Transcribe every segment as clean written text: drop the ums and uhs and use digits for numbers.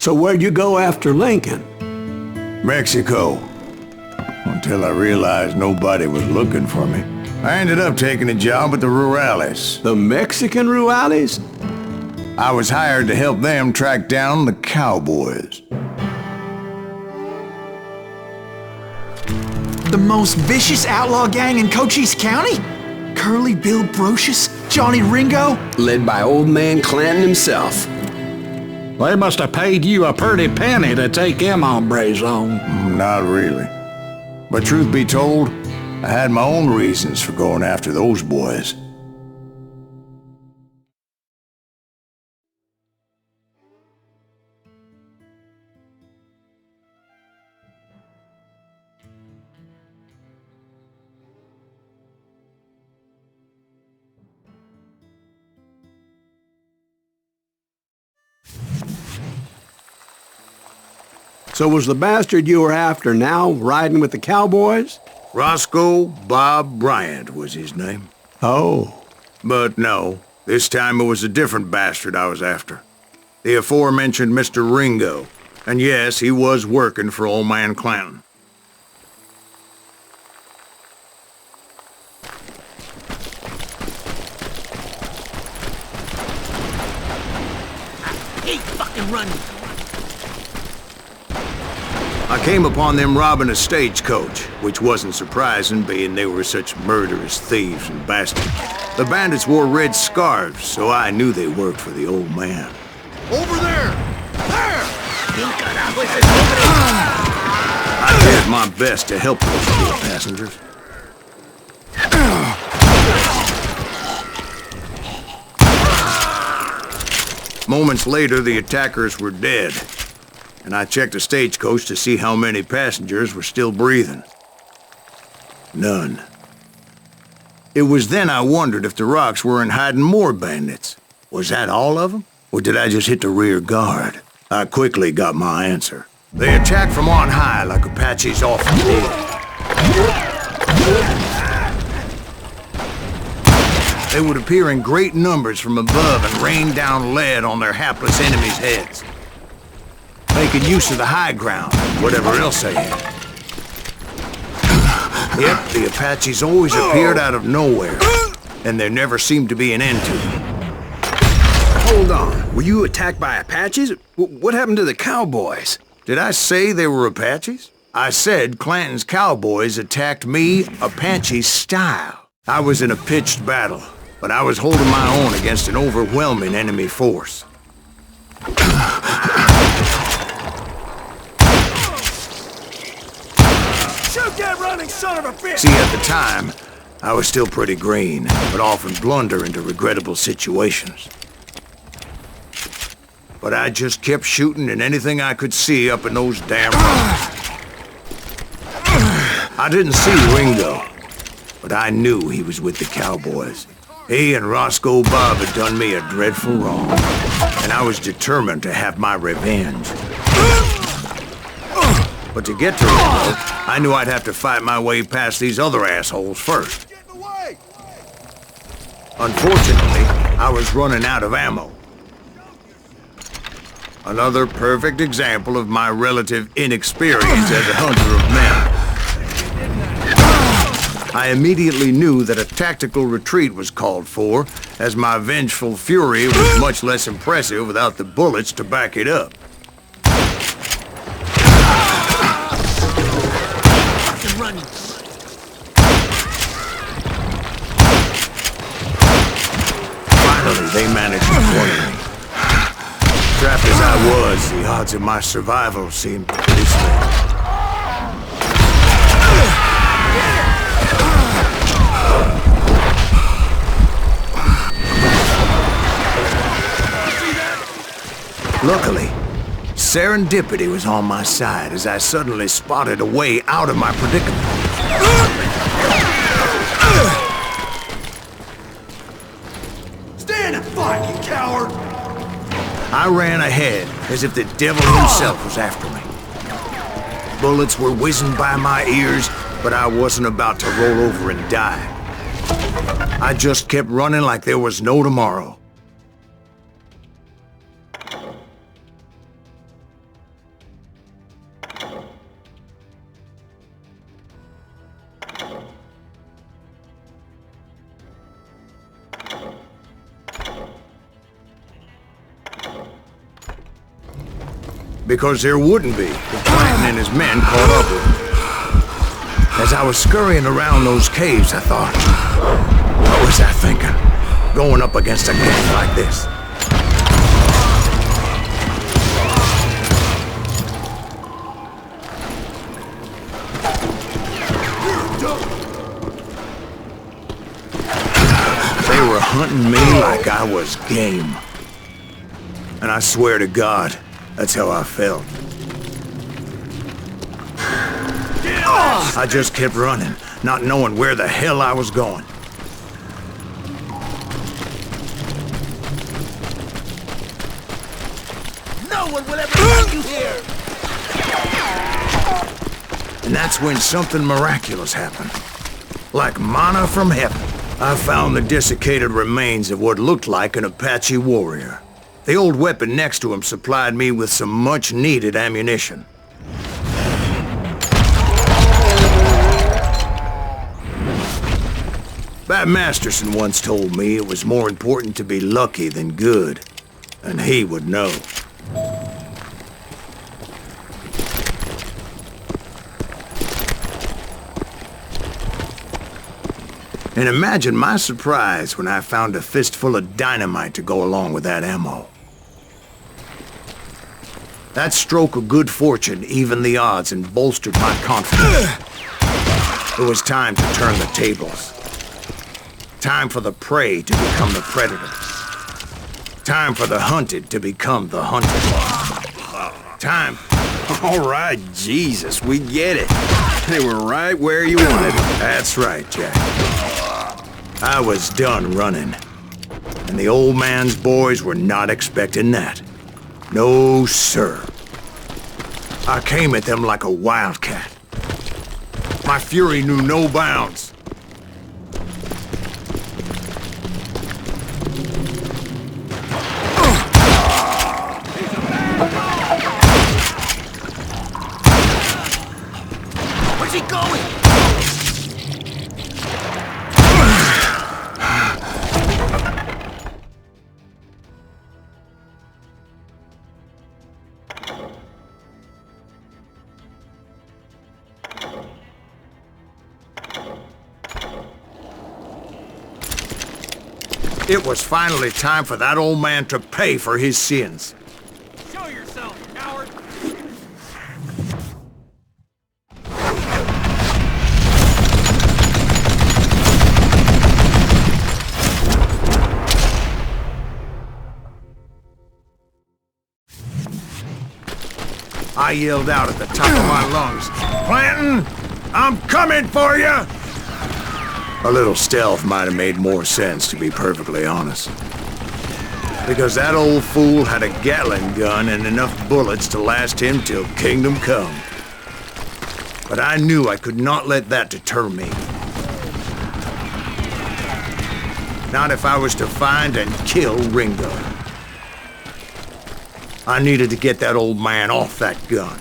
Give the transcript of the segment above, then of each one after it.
So where'd you go after Lincoln? Mexico. Until I realized nobody was looking for me. I ended up taking a job at the Rurales. The Mexican Rurales? I was hired to help them track down the cowboys. The most vicious outlaw gang in Cochise County? Curly Bill Brocious? Johnny Ringo? Led by old man Clanton himself. They must have paid you a pretty penny to take them hombres on. Not really. But truth be told, I had my own reasons for going after those boys. So was the bastard you were after now riding with the cowboys? Roscoe Bob Bryant was his name. Oh. But no, this time it was a different bastard I was after. The aforementioned Mr. Ringo. And yes, he was working for old man Clanton. I hate fucking running. I came upon them robbing a stagecoach, which wasn't surprising, being they were such murderous thieves and bastards. The bandits wore red scarves, so I knew they worked for the old man. Over there! There! I did my best to help those poor passengers. Moments later, the attackers were dead. And I checked the stagecoach to see how many passengers were still breathing. None. It was then I wondered if the rocks weren't hiding more bandits. Was that all of them? Or did I just hit the rear guard? I quickly got my answer. They attacked from on high like Apaches often did. They would appear in great numbers from above and rain down lead on their hapless enemies' heads. Making use of the high ground, whatever else they had. Yep, the Apaches always appeared out of nowhere, and there never seemed to be an end to them. Hold on, were you attacked by Apaches? What happened to the cowboys? Did I say they were Apaches? I said Clanton's cowboys attacked me Apache style. I was in a pitched battle, but I was holding my own against an overwhelming enemy force. Shoot that running son of a bitch! See, at the time, I was still pretty green, but often blunder into regrettable situations. But I just kept shooting at anything I could see up in those damn rocks. I didn't see Ringo, but I knew he was with the cowboys. He and Roscoe Bob had done me a dreadful wrong, and I was determined to have my revenge. But to get to Ringo, I knew I'd have to fight my way past these other assholes first. Unfortunately, I was running out of ammo. Another perfect example of my relative inexperience as a hunter of men. I immediately knew that a tactical retreat was called for, as my vengeful fury was much less impressive without the bullets to back it up. Finally, they managed to corner me. Trapped as I was, the odds of my survival seemed pretty slim. Luckily, serendipity was on my side as I suddenly spotted a way out of my predicament. Stand and fight, you coward! I ran ahead as if the devil himself was after me. Bullets were whizzing by my ears, but I wasn't about to roll over and die. I just kept running like there was no tomorrow. Because there wouldn't be if Clanton and his men caught up with him. As I was scurrying around those caves, I thought, what was I thinking? Going up against a gang like this. They were hunting me like I was game. And I swear to God, that's how I felt. I just kept running, not knowing where the hell I was going. No one will ever find you here! And that's when something miraculous happened. Like manna from heaven. I found the desiccated remains of what looked like an Apache warrior. The old weapon next to him supplied me with some much-needed ammunition. Bat Masterson once told me it was more important to be lucky than good, and he would know. And imagine my surprise when I found a fistful of dynamite to go along with that ammo. That stroke of good fortune evened the odds and bolstered my confidence. It was time to turn the tables. Time for the prey to become the predator. Time for the hunted to become the hunted. Time... All right, Jesus, we get it. They were right where you wanted them. That's right, Jack. I was done running. And the old man's boys were not expecting that. No, sir. I came at them like a wildcat. My fury knew no bounds. Where's he going? It was finally time for that old man to pay for his sins. Show yourself, coward! I yelled out at the top of my lungs, "Clanton, I'm coming for you!" A little stealth might have made more sense, to be perfectly honest. Because that old fool had a Gatling gun and enough bullets to last him till kingdom come. But I knew I could not let that deter me. Not if I was to find and kill Ringo. I needed to get that old man off that gun.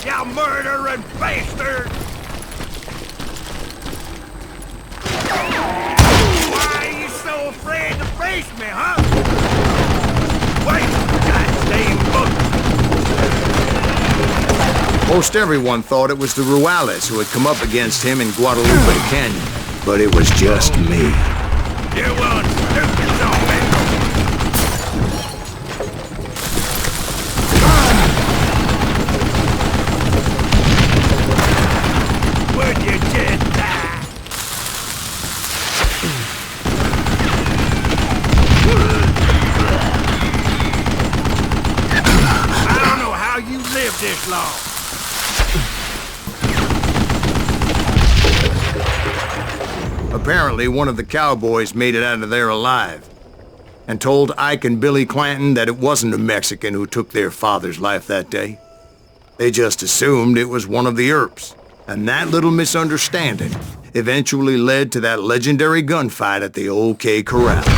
You murdering bastard! Why are you so afraid to face me, huh? Wait, goddamn book! Most everyone thought it was the Ruales who had come up against him in Guadalupe Canyon, but it was just me. You won't stupid zombie! Would you did that? I don't know how you lived this long. Apparently, one of the cowboys made it out of there alive and told Ike and Billy Clanton that it wasn't a Mexican who took their father's life that day. They just assumed it was one of the Earps, and that little misunderstanding eventually led to that legendary gunfight at the OK Corral.